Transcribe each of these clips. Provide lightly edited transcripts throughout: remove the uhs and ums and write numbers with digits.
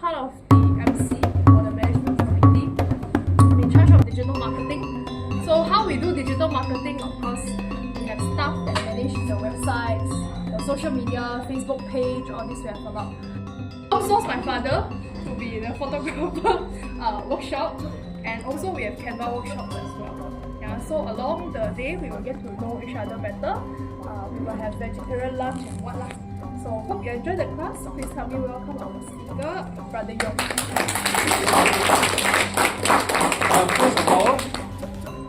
part of the MC or the management committee. I'm in charge of digital marketing. So how we do digital marketing, of course, we have staff that manage the websites, the social media, Facebook page, all this we have a lot. Also, my father to be the photographer workshop, and also we have Canva workshops as well. Yeah, so along the day we will get to know each other better. We will have vegetarian lunch and whatnot. So hope you enjoy the class. Please help me welcome our speaker, Brother Yong. First of all,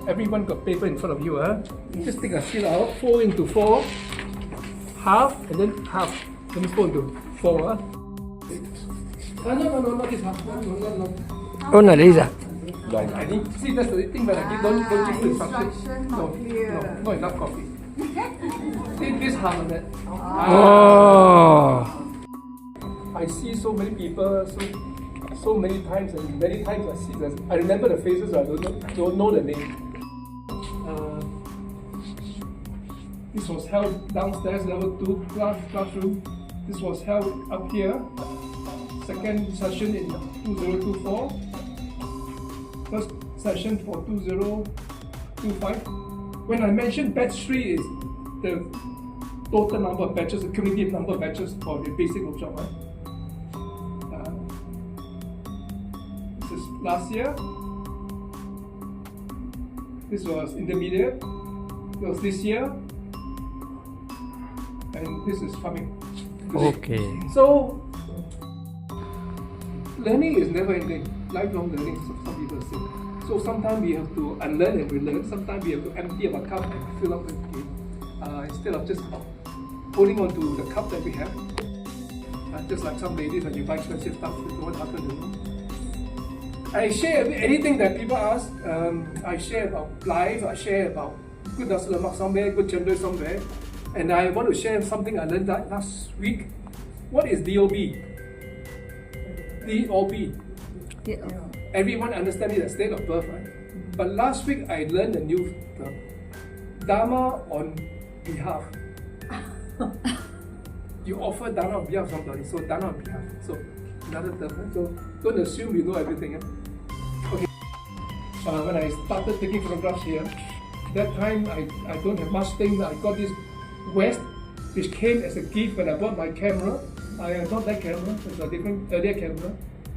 everyone got paper in front of you. Just take a sheet out, fold into 4, half, and then half. Then fold into 4. No, not this half. No. Oh, no, Lisa. I need, see, that's the thing when I give, don't give you instructions. No, not enough coffee. See, this half of that. Oh. I see so many people, so many times, and many times I see this. I remember the faces, but I don't know the name. This was held downstairs, level 2 classroom. This was held up here. Second session in 2024. First session for 2025. When I mentioned batch 3 is the total number of batches, the cumulative number of batches for the basic workshop. This is last year. This was intermediate. This was this year. And this is coming. Okay. So, learning is never ending. Lifelong learning, some people say. So sometimes we have to unlearn and relearn. Sometimes we have to empty our cup and fill up it again. Instead of just holding on to the cup that we have. Just like some ladies, when you buy expensive stuff, you don't happen to know. I share anything that people ask. I share about life. I share about good nasi lemak somewhere, good chendol somewhere. And I want to share something I learned last week. What is DOB? DOB. Everyone understands it as state of birth, right? But last week I learned a new term. Dharma on behalf. You offer Dharma on behalf of somebody, so Dharma on behalf. So another term, right? So don't assume you know everything. Okay. When I started taking photographs here, that time I don't have much things. I got this West, which came as a gift when I bought my camera. I got that camera, it's a different earlier camera.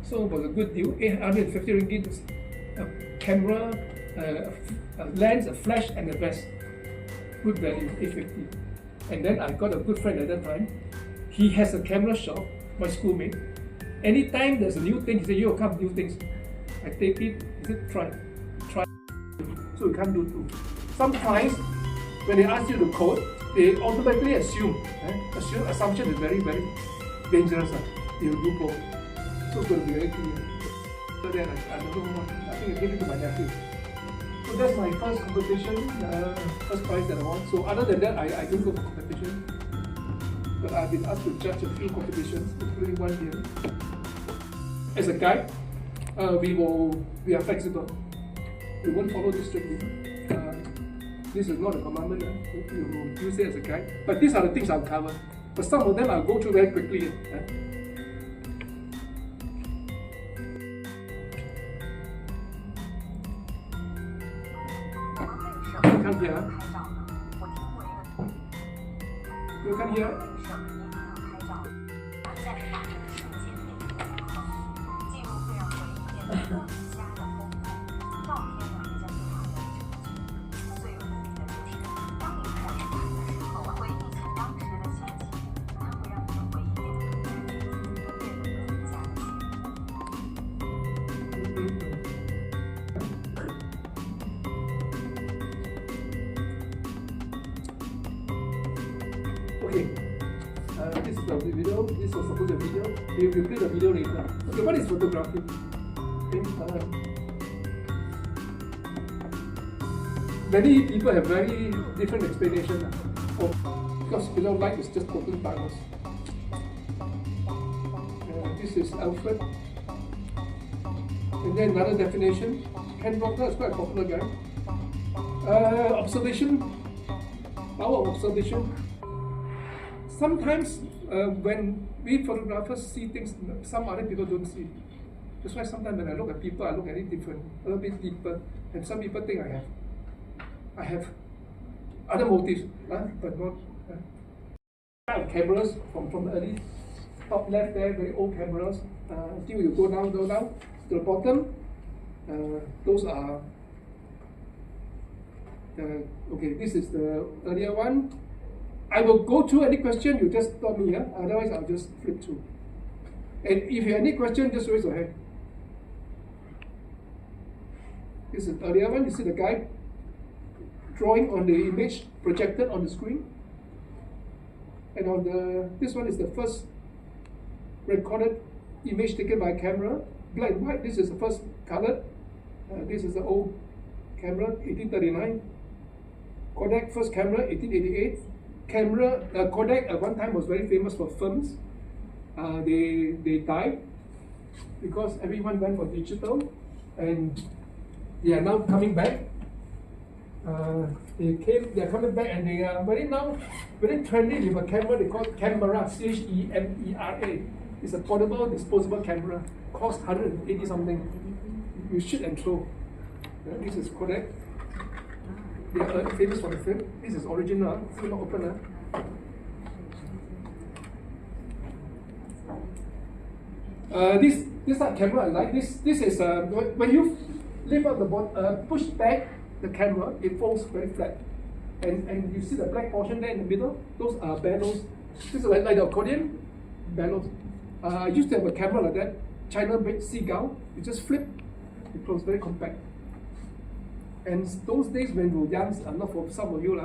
So it was a good deal, 850 ringgit, a camera, a lens, a flash and a vest. Good value, 850. And then I got a good friend at that time. He has a camera shop, my schoolmate. Anytime there's a new thing, he said, "Yo, come, new things." I take it, he said, try. So we can't do two. Sometimes, when they ask you to code, they automatically assume. Assumption is very, very dangerous. They will do both. So it's going to be very clear. So then I don't know what. I think I gave it to my nephew. So that's my first competition, first prize that I won. So other than that, I don't go for competition. But I've been asked to judge a few competitions, including one here. As a guide, we are flexible. We won't follow this strictly. This is not a commandment. We will use it as a guide. But these are the things I'll cover. But some of them I'll go through very quickly. Come here. You come here. Okay, this is the video. This was supposed to be a video. We play the video later. Okay, what is photography? Many people have very different explanations. Because light is just total darkness. This is Alfred. And then another definition. Ken Brockner is quite a popular guy. Observation. Power of observation. Sometimes when we photographers see things some other people don't see. That's why sometimes when I look at people, I look at it different, a little bit deeper. And some people think I have other motives, but not. Cameras from the early top left there, very old cameras. Until you go down to the bottom. Those are okay. This is the earlier one. I will go through any question. You just stop me, otherwise I'll just flip through. And if you have any question, just raise your hand. This is the earlier one. You see the guy drawing on the image projected on the screen. And on this one is the first recorded image taken by camera, black and white. This is the first colored. This is the old camera, 1839. Kodak first camera, 1888. Kodak at one time was very famous for films. They died because everyone went for digital, and they are now coming back. They are coming back, and they are very trendy with a camera they call Camera, CHEMERA. It's a portable, disposable camera. Costs 180 something. You shoot and throw. This is Kodak. They are famous for the film. This is original. Still not open. This type of camera I like. This is when you lift up the bottom, push back the camera, it falls very flat. And you see the black portion there in the middle, those are bellows. This is like the accordion, bellows. I used to have a camera like that, China-made Seagull. You just flip, it closes, very compact. And those days when we were young, not for some of you,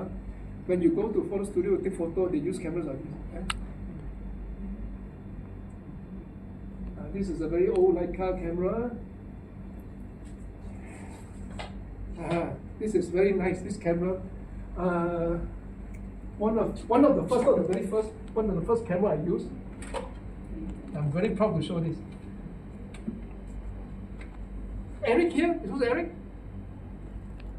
when you go to photo studio to take photo, they use cameras like this. This is a very old Leica camera. This is very nice. This camera, one of the first camera I used. I'm very proud to show this. Eric here. Is this Eric?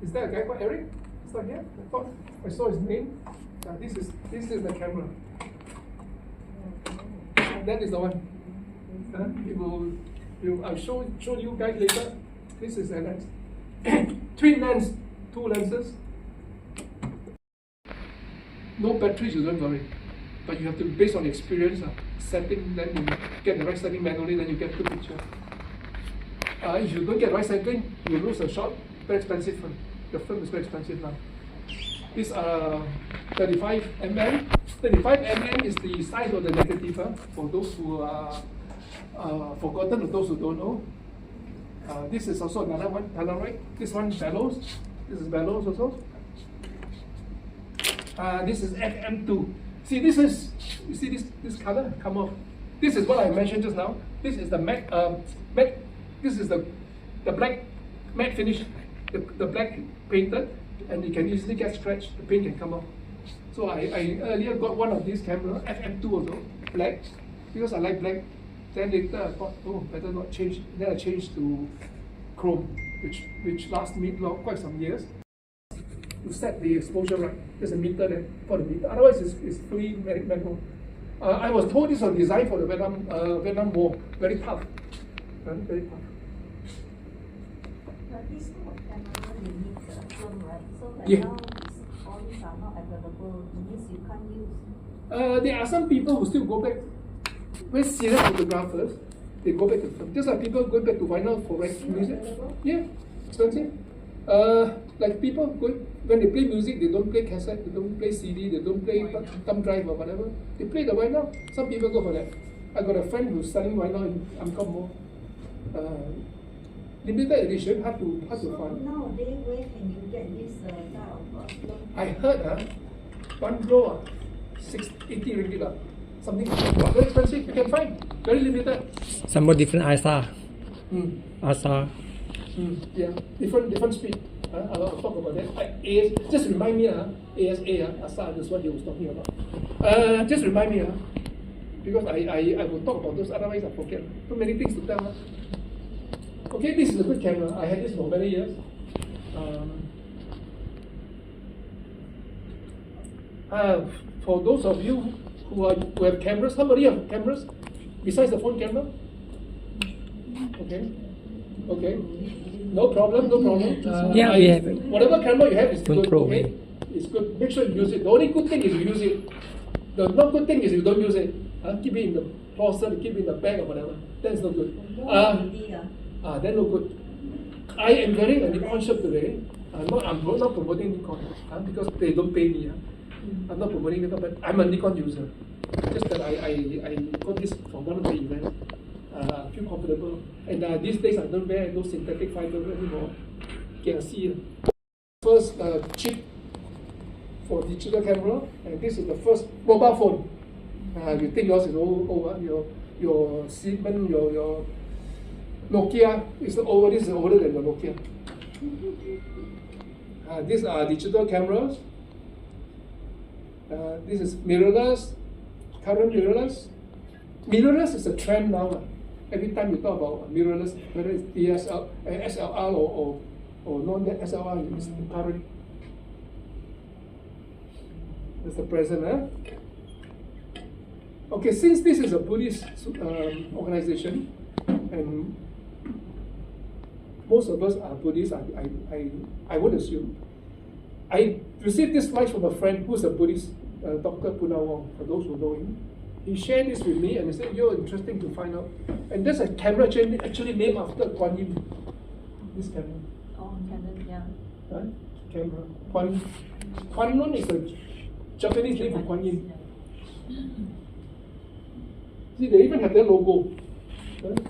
Is there a guy called Eric? Is that here? I thought I saw his name. This is the camera. That is the one. I'll show you guys later. This is a lens. Twin lens, 2 lenses. No batteries, you don't worry. But you have to, based on experience, setting, then you get the right setting manually, then you get good picture. If you don't get right setting, you lose a shot. Very expensive film. The film is very expensive now. These are 35 mm. 35 mm is the size of the negative. For those who are forgotten, or those who don't know. This is also another one, Polaroid. This one bellows. This is bellows also. This is FM2. See, you see this color come off. This is what I mentioned just now. This is the matte. This is the black matte finish. The black painted, and you can easily get scratched. The paint can come off. So I earlier got one of these cameras, FM2 also, black, because I like black. Then later I thought, oh, better not change. Then I changed to chrome, which lasts me quite some years. To set the exposure right, there's a meter there for the meter. Otherwise, it's fully manual. I was told this was designed for the Vietnam War. Very tough, very tough. But this kind of camera, you need the film, right? So like Yeah. now, all these are not available. It means you can't use. There are some people who still go back. Very serious photographers, they go back to film. Just like people going back to vinyl for music. Yeah, expensive. Like people when they play music, they don't play cassette, they don't play CD, they don't play thumb drive or whatever. They play the vinyl. Some people go for that. I got a friend who's selling vinyl in Angkor Mo. Limited edition, hard to So find. nowadays, where can you get this type of film? I heard one roll 80 ringgit something very expensive. You can find very limited. Some more different ISA. ISA. Yeah, different speed. I'll talk about that. Just remind me, ASA, ASA, that's what he was talking about. Just remind me, because I will talk about those, otherwise I forget. Too many things to tell. Okay, this is a good camera. I had this for many years. For those of you who have cameras, somebody have cameras, Besides the phone camera? Okay. Okay. No problem, no problem. Yeah, we have it. Whatever camera you have is Don't good, throw okay? away. It's good. Make sure you use it. The only good thing is you use it. The not good thing is you don't use it. Keep it in the closet, keep it in the bag or whatever. That's not good. Then no good. I am wearing a Nikon shirt today. I'm not promoting Nikon because they don't pay me. I'm not promoting Nikon, but I'm a Nikon user. Just that I got this from one of the events. I feel comfortable. And these days I don't wear no synthetic fiber anymore. You can see. First chip for digital camera, and this is the first mobile phone. You think yours is old, your Siemens, your Nokia is older. This is older than the Nokia. These are digital cameras. This is mirrorless, current mirrorless. Mirrorless is a trend now. Every time you talk about mirrorless, whether it's DSL, SLR or non-SLR, it's the current. That's the present. Okay, since this is a police organization, and most of us are Buddhists, I would assume. I received this slide from a friend who's a Buddhist, Dr. Puna Wong, for those who know him. He shared this with me and he said, "You're interesting to find out." And there's a camera actually named after Guan Yin. This camera. Oh, Canon, yeah. Right? Camera. Guan Lun is a Japanese name for Guan Yin. See, they even have their logo. Right?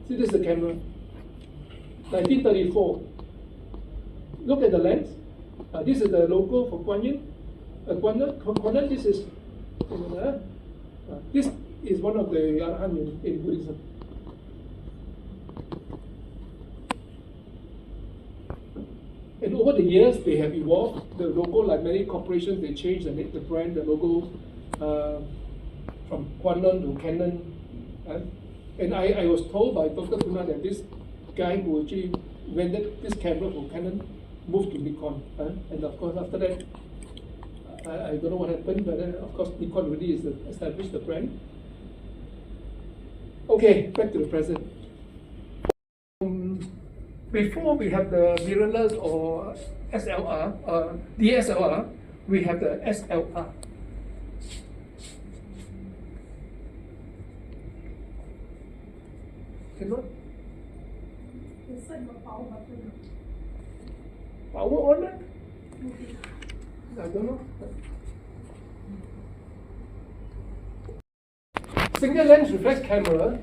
See, this is the camera. 1934. Look at the lens. This is the logo for Guan Yin. Guan Lun, this is this is one of the Arahant in Buddhism. And over the years, they have evolved. The logo, like many corporations, they changed the brand, the logo from Guan Lun to Canon. And I was told by Dr. Puna that this guy who actually invented this camera for Canon moved to Nikon. And of course, after that, I don't know what happened, but of course, Nikon already established the brand. Okay, back to the present. Before we have the mirrorless or SLR, DSLR, we have the SLR. Cannot? Power on it? I don't know. Single lens reflex camera.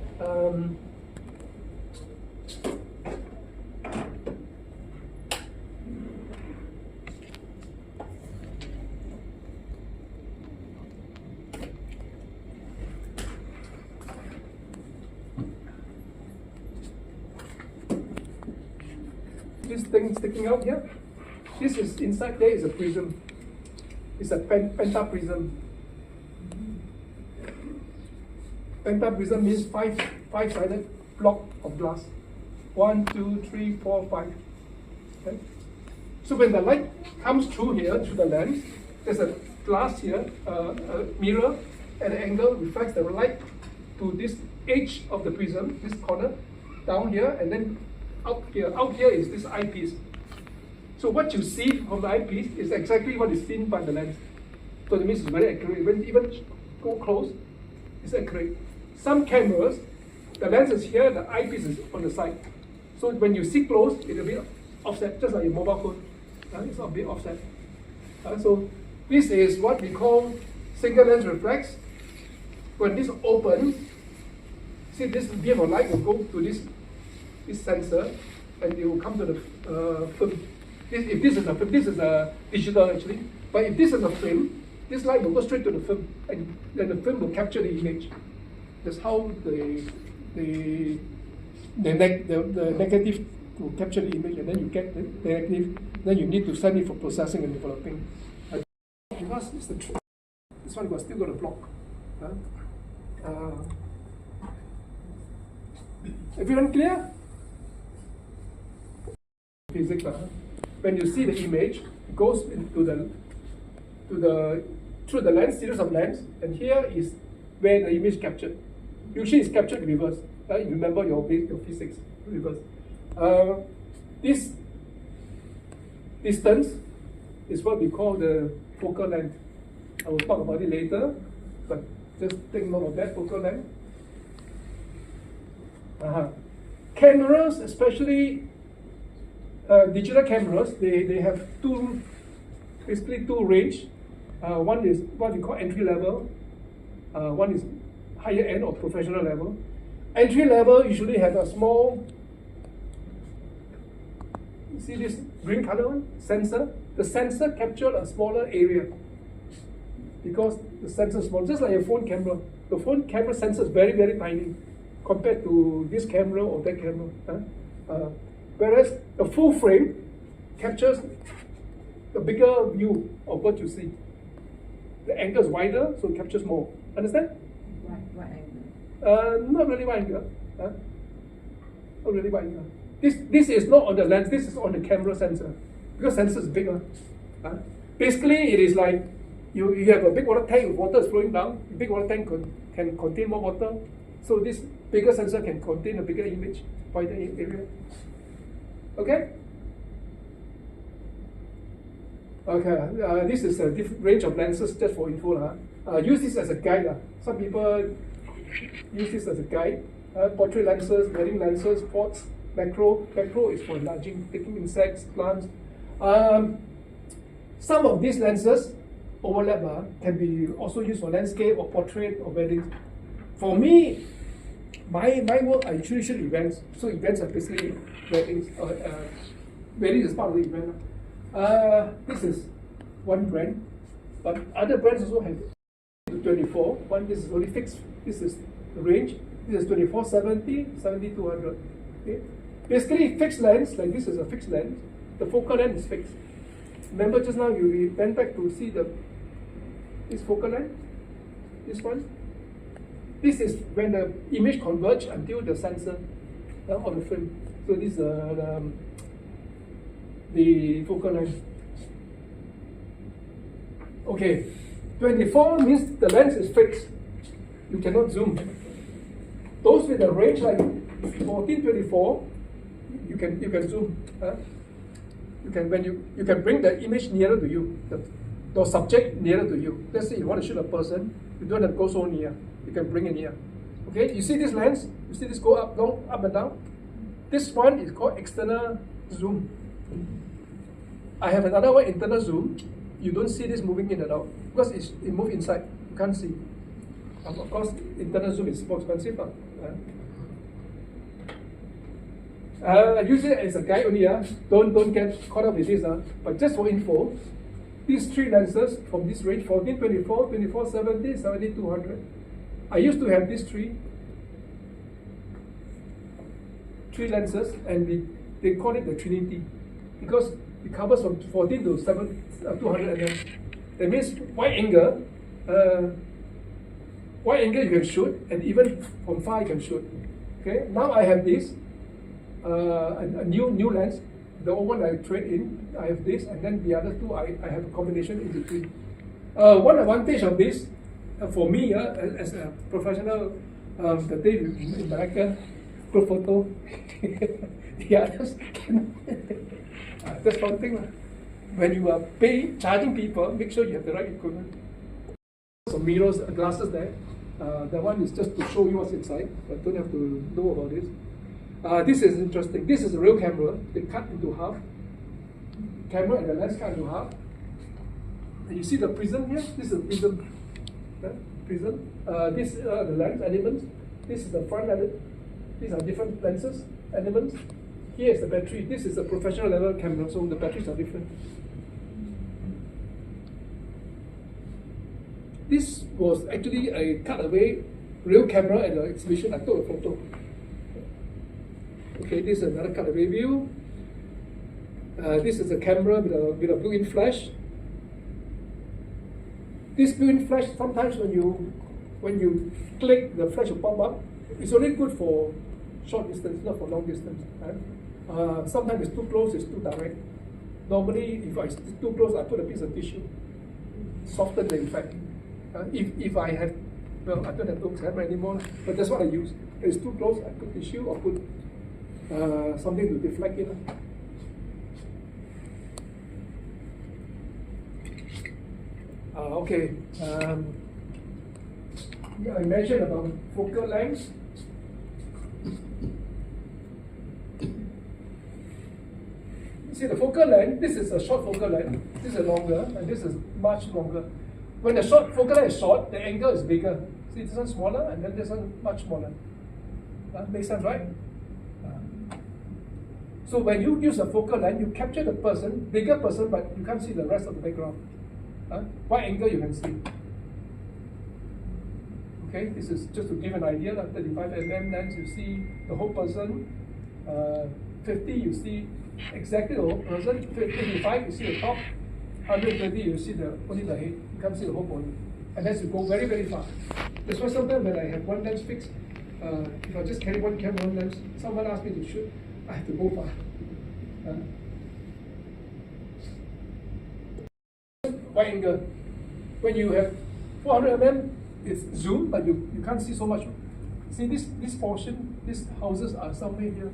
This thing sticking out here. This is inside there is a prism. It's a pentaprism. Pentaprism means five-sided block of glass. 1, 2, 3, 4, 5. Okay. So when the light comes through here, through the lens, there's a glass here, a mirror at an angle reflects the light to this edge of the prism, this corner, down here, and then out here. Out here is this eyepiece. So what you see from the eyepiece is exactly what is seen by the lens. So it means it's very accurate. When you even go close, it's accurate. Some cameras, the lens is here, the eyepiece is on the side. So when you see close, it'll be offset, just like your mobile phone. It's a bit offset. So this is what we call single lens reflex. When this opens, see this beam of light will go to this sensor, and it will come to the film. If this is a film, this is a digital actually. But if this is a film, this light will go straight to the film, and then the film will capture the image. That's how the negative will capture the image, and then you get the negative. Then you need to send it for processing and developing. Because it's the truth. This one was still got a block. Everyone clear? Physics. When you see the image, it goes into through the lens, series of lens, and here is where the image captured. Usually it's captured reverse. You remember your physics, reverse. This distance is what we call the focal length. I will talk about it later, but just take note of that, focal length. Cameras, especially digital cameras, they have basically two range. One is what we call entry level. One is higher end or professional level. Entry level usually have a small, you see this green color one, sensor. The sensor captured a smaller area because the sensor is small, just like a phone camera. The phone camera sensor is very, very tiny compared to this camera or that camera. Whereas the full frame captures the bigger view of what you see. The angle is wider, so it captures more. Understand? Right angle. Not really wide angle. Not really wide angle. This is not on the lens, this is on the camera sensor. Because sensor is bigger. Basically, it is like you have a big water tank with water is flowing down. The big water tank can contain more water. So this bigger sensor can contain a bigger image, wider area. Okay? Okay, this is a different range of lenses just for info. Use this as a guide. Some people use this as a guide. Portrait lenses, wedding lenses, ports, macro. Macro is for enlarging, taking insects, plants. Some of these lenses overlap can be also used for landscape or portrait or weddings. For me, my work, I usually shoot events. So events are basically weddings. Weddings is part of the event. This is one brand, but other brands also have 24. One, this is only fixed. This is the range. This is 24, 70, 70, 200. Okay? Basically, fixed lens, like this is a fixed lens. The focal length is fixed. Remember just now you went back to see this focal length? This one? This is when the image converge until the sensor on the frame. So this is the focal length. Okay, 24 means the lens is fixed. You cannot zoom. Those with a range like 14, 24, you can zoom. You can bring the image nearer to you, the subject nearer to you. Let's say you want to shoot a person, you don't have to go so near. You can bring it near. Okay, you see this lens? You see this go up, down, up and down? This one is called external zoom. I have another one, internal zoom. You don't see this moving in and out because it moves inside. You can't see. Of course, internal zoom is more expensive. Use it as a guide only. Don't get caught up with this. But just for info, these three lenses from this range 14, 24, 24, 70, 70, 200. I used to have these three lenses, and they call it the Trinity because it covers from 14 to 200 mm. That means wide angle you can shoot, and even from far you can shoot. Okay. Now I have this a new lens. The old one I trade in. I have this, and then the other two I have a combination in between. One advantage of this for me as a professional, the day in Malacca, group photo. The others cannot. That's one thing. When you are charging people, make sure you have the right equipment. Some mirrors, glasses there. The one is just to show you what's inside, but don't have to know about this. This is interesting. This is a real camera. They cut into half. Camera and the lens cut into half. And you see the prism here? This is a prism. Prism. This the lens elements. This is the front element. These are different lenses elements. Here is the battery. This is a professional level camera, so the batteries are different. This was actually a cutaway real camera at the exhibition. I took a photo. Okay, this is another cutaway view. This is a camera with a built-in flash. This built-in flash, sometimes when you click, the flash will pop up. It's only good for short distance, not for long distance. Right? Sometimes it's too close, it's too direct. Normally, if it's too close, I put a piece of tissue, soften the effect. If I have Well, I don't have those camera anymore, but that's what I use. If it's too close, I put tissue or put something to deflect it. Okay. I mentioned about focal length. See the focal length, this is a short focal length, this is longer, and this is much longer. When the short focal length is short, the angle is bigger. See, this one smaller, and then this one much smaller. Makes sense, right? So when you use a focal length, you capture the person, bigger person, but you can't see the rest of the background. What angle you can see? Okay, this is just to give an idea. Like 35mm lens, you see the whole person. 50, you see exactly the whole person. 55, you see the top. 130, you see only the head. You can't see the whole body. And as you go very, very fast. That's why sometimes when I have one lens fixed, if I just carry one camera, one lens, someone asks me to shoot, I have to go far. Wide angle. When you have 400mm, it's zoom, but you can't see so much. See this portion, these houses are somewhere here,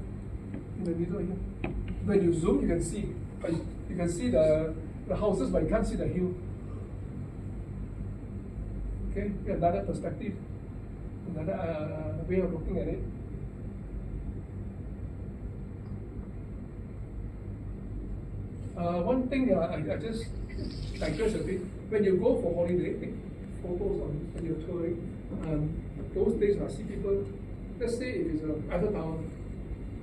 in the middle here. When you zoom, you can see, but you can see the houses, but you can't see the hill. Okay, another perspective, another way of looking at it. One thing I just digress a bit. When you go for holiday, take photos when you're touring. Those days I see people. Let's say if it's an Eiffel Tower.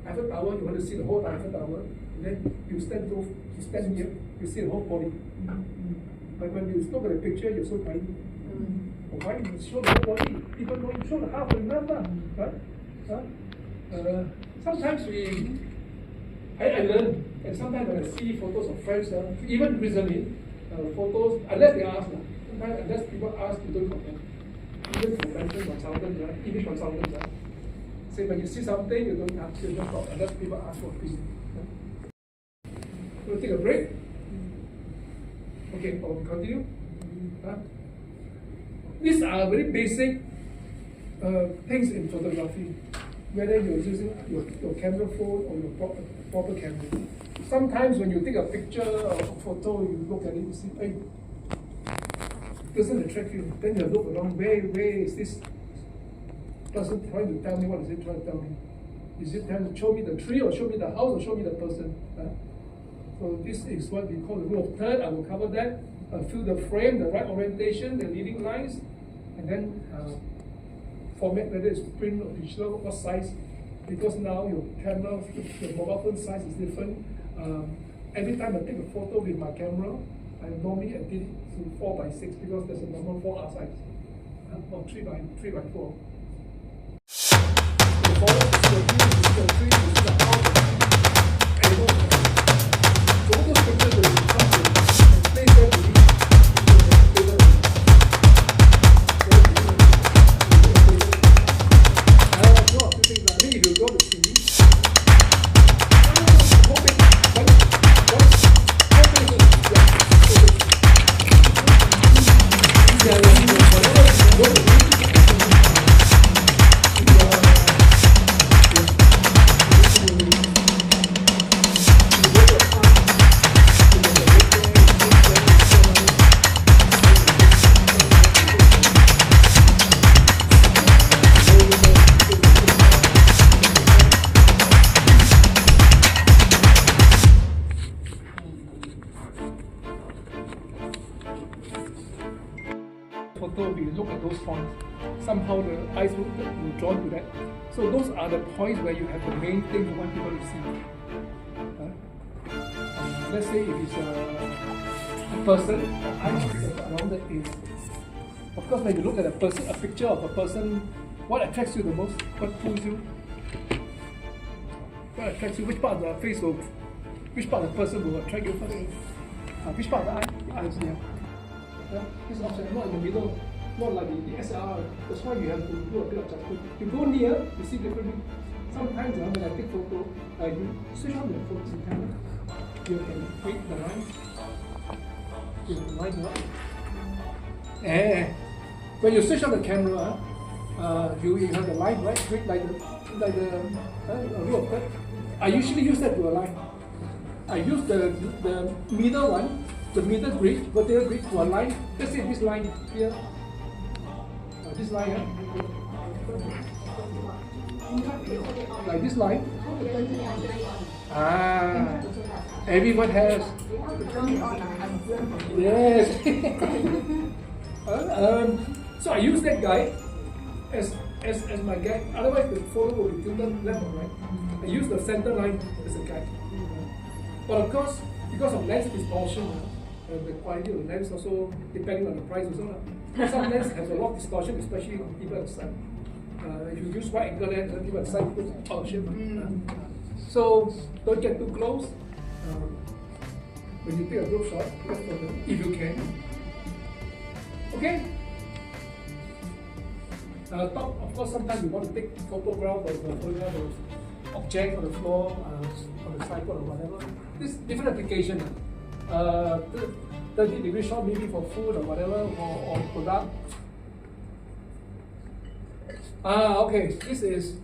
Eiffel Tower, you want to see the whole Eiffel Tower. And then you stand here, you see the whole body. But when you look at the picture, you're so tiny. Why you show the whole body? People don't show the half of the number. Sometimes I learn, and sometimes when I see photos of friends, even recently, photos, unless they ask, sometimes unless people ask, you don't comment. Even convention consultants, image consultants, say when you see something, you don't have to talk unless people ask for opinion. We'll take a break. Okay, or we continue. These are very basic things in photography, whether you're using your camera phone or your proper camera. Sometimes when you take a picture or a photo, you look at it, you see, hey, it doesn't attract you. Then you look around, where is this person trying to tell me? What is it trying to tell me? Is it trying to show me the tree or show me the house or show me the person? So this is what we call the rule of third. I will cover that. Fill the frame, the right orientation, the leading lines, and then format, whether it's print or digital, what size. Because now your camera, your mobile phone size is different. Every time I take a photo with my camera, I normally edit it to 4:6 because there's a normal 4R size, or 3:4. The photo is the view, is the tree, is the house, and so all those pictures will come and place them to if you go to TV, photo, we look at those points. Somehow the eyes will drawn to that. So those are the points where you have the main thing you want people to see. Let's say if it's a person, the eyes around it is. Of course, when you look at a person, a picture of a person, what attracts you the most? What pulls you? What attracts you? Which part of the face will, which part of the person will attract you first? Which part of the eye? The eyes, yeah. This option, not in the middle, not like the SLR. That's why you have to do a bit of adjustment. You go near, you see differently. Sometimes when I take photo, you switch on the focusing camera. You can break the line. You can line up. when you switch on the camera, you have the line, right? Like the rule of third. I usually use that to align. I use the middle one, the middle grid, vertical grid to align. Let's say this line here, this line here, like this line. Everyone has. Yes. So I use that guy as my guide. Otherwise, the photo will be tilted left or right. I use the center line as a guide. But of course, because of lens distortion, the quality of the lens also depending on the price also. Some lens have a lot of distortion, especially on people at the side. If you use wide angle lens, people at the side goes out of shape. So don't get too close. When you take a group shot, if you can. Okay. Of course, sometimes you want to take photograph of object on the floor, on the tripod or whatever. This different application. 30-degree shot maybe for food or whatever, or product. Okay, this is,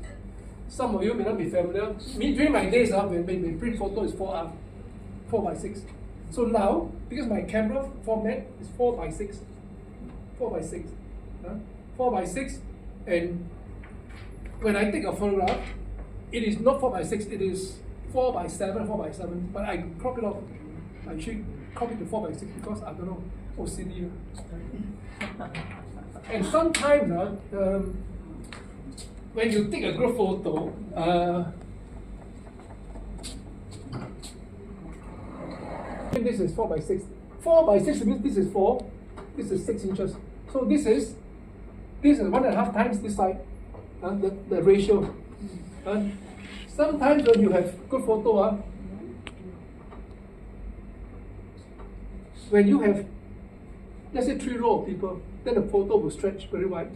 some of you may not be familiar. During my days, when we print photo is 4x6. So now, because my camera format is 4x6, 4x6, and when I take a photograph, it is not 4x6, it is 4x7, but I crop it off. I should crop it to 4x6 because I don't know, OCD. And sometimes, when you take a group photo, this is 4x6. 4x6 means this is 4, this is 6 inches. So this is 1.5 times this side, the ratio. Sometimes when you have good photo, when you have, let's say 3 rows of people, then the photo will stretch very wide.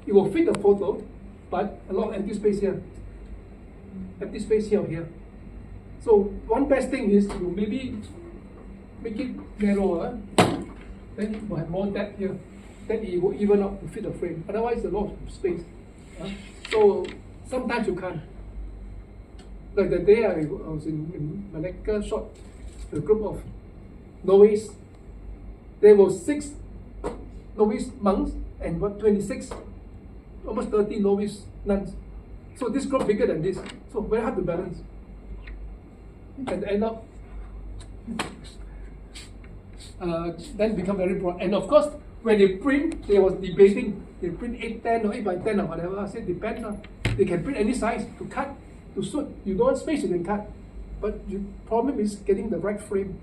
It will fit the photo, but a lot of empty space here. Empty space here or here. So one best thing is to maybe make it narrower, then you will have more depth here. Then it will even out to fit the frame. Otherwise, a lot of space. So sometimes you can't. Like the day I was in Malacca, shot a group of novice. There were 6 novice monks and 26, almost 30 novice nuns. So this group bigger than this. So very hard to balance. And end up, then become very broad. And of course, when they print, they was debating. They print 8x10 or 8x10 or whatever. I said depends. They can print any size to cut, to suit. You don't want space, you can cut. But the problem is getting the right frame.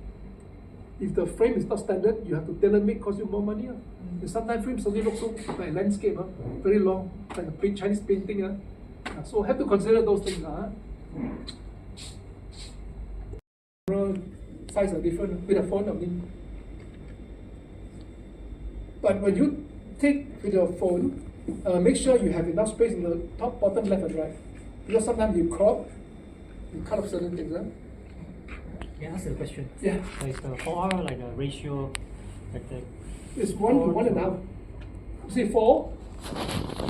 If the frame is not standard, you have to tailor make, cost you more money. And sometimes frames only look so like landscape, very long, like a big Chinese painting. So have to consider those things. Size are different with a phone, I mean. But when you take with your phone, make sure you have enough space in the top, bottom, left, and right. Because sometimes you crop, you cut off certain things. Can I ask a question? Yeah. Like the 4R, like a ratio, like the. It's 1 to 1.5. You see 4,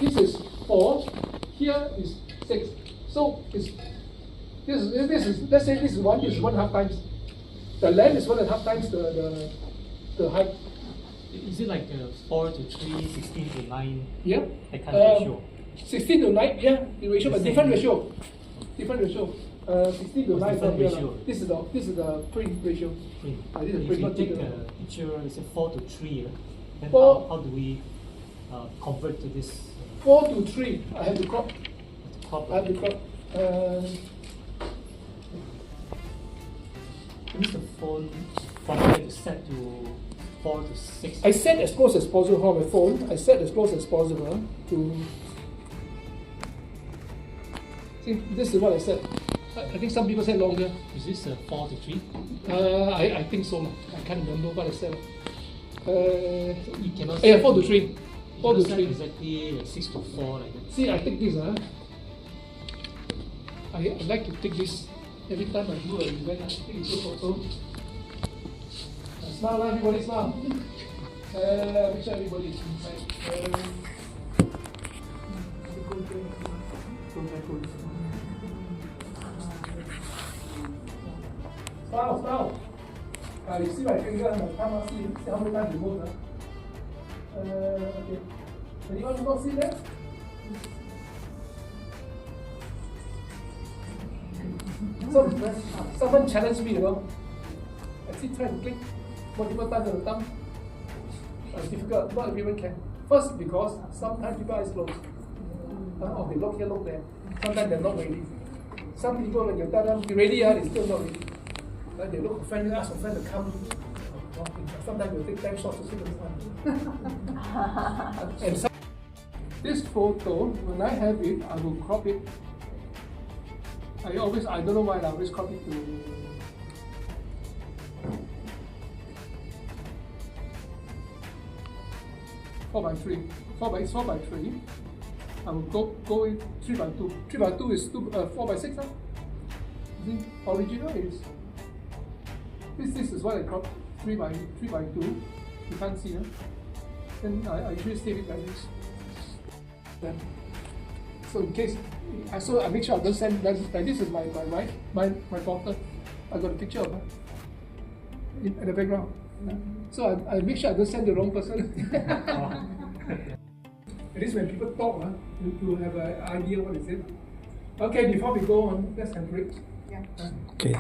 this is 4, here is 6. So this is let's say this is 1, this is 1.5 times. The length is 1.5 times the height. Is it like 4 to 3, 16 to 9? Yep. That kind of ratio? 16 to 9, yeah, the ratio, but different ratio. Different ratio. 16 to 9 different ratio? This is the print ratio. Print. This is If print, you not take the- a picture, let's say 4 to 3, then 4 how do we convert to this 4 to 3. I have to crop. crop? I have to crop. Means the phone format is set to 4 to 6. I set as close as possible on my phone. I set as close as possible to. See, this is what I said. I think some people said longer. Is this 4 to 3? I think so. I can't remember what I said. You cannot. Yeah, 4 to 3. 4 to set 3. exactly like 6 to 4 like that. See, I take this. I like to take this every time I do an event. I take a good photo. Smile, everybody smile. Make sure everybody is inside. Smile. You see my finger and my thumb, see how many times you move. Okay. Anyone not see that? So, someone challenged me, I see trying to click multiple times on the thumb. It's difficult, not everyone can. First, because sometimes people eyes closed. Or they look here, look there. Sometimes they're not ready. Some people, when you tell them, be ready, they're still not ready. Like they look offended, ask a friend to come. Sometimes you take 10 shots to see the sun. And this photo, when I have it, I will crop it. I don't know why, I always crop it to 4:3. 4:3. I will go in 3:2. 3:2 is 4:6. Huh? See, original is this is what I crop 3:2. You can't see, huh? Then I usually save it like this. Then, so in case, I make sure I don't send. Like this is my wife, my daughter. I got a picture of her in the background. So I make sure I don't send the wrong person. At least when people talk, to have an idea what is it. Okay, before we go on, let's have a break. Yeah. Okay.